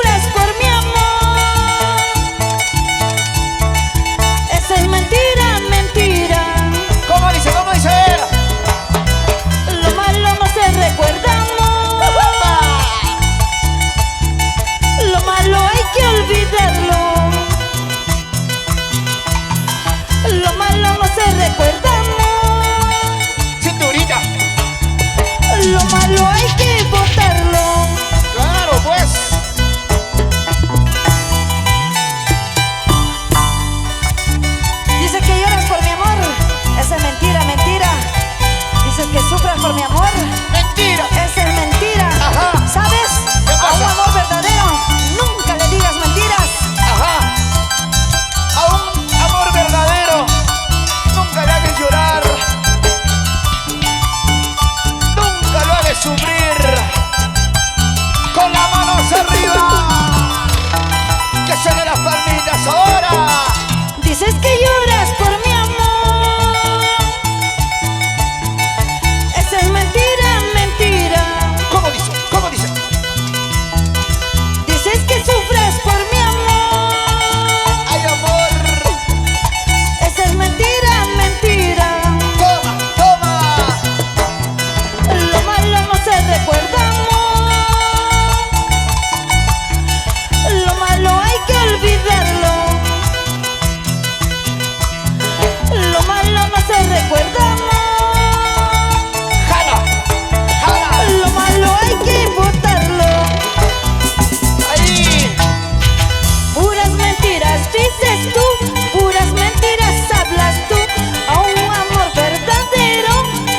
sufras por mi amor. Esa es mentira, mentira. ¿Cómo dice? ¿Cómo dice? Lo malo no se recuerda, amor. Lo malo hay que olvidarlo. Lo malo no se recuerda, amor. Cinturita. Lo malo hay que botarlo. Claro, pues. Dice que lloras por mi amor. Esa es mentira, mentira. Dices que sufras por mi amor. Mentira. Esa es mentira. Ajá. ¿Sabes? ¿Qué A un pasa? amor verdadero nunca le digas mentiras. Ajá. A un amor verdadero nunca le hagas llorar. Nunca lo hagas sufrir. Con las manos arriba. Que suenen las palmitas ahora. Dices que lloras por mi amor. Esa es mentira, mentira. ¿Cómo dice? ¿Cómo dice? Dices que sufres por mi amor. Ay, amor. Esa es mentira, mentira. Toma, toma. Lo malo no se recuerda, amor. Lo malo hay que olvidarlo. Lo malo no se recuerda, amor. Jala, jala. Lo malo hay que botarlo. Ahí. Puras mentiras dices tú, puras mentiras hablas tú. A un amor verdadero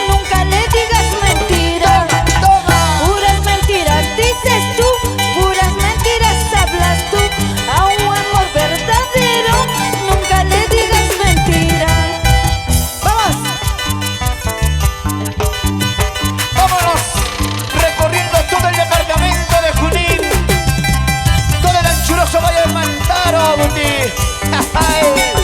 nunca le digas mentira. Toma. Puras mentiras dices tú, puras mentiras hablas tú. A un amor verdadero nunca le digas mentira. ¡Vamos! Vámonos recorriendo todo el departamento de Junín, todo el anchuroso valle de Mantaro, Buti. Ay.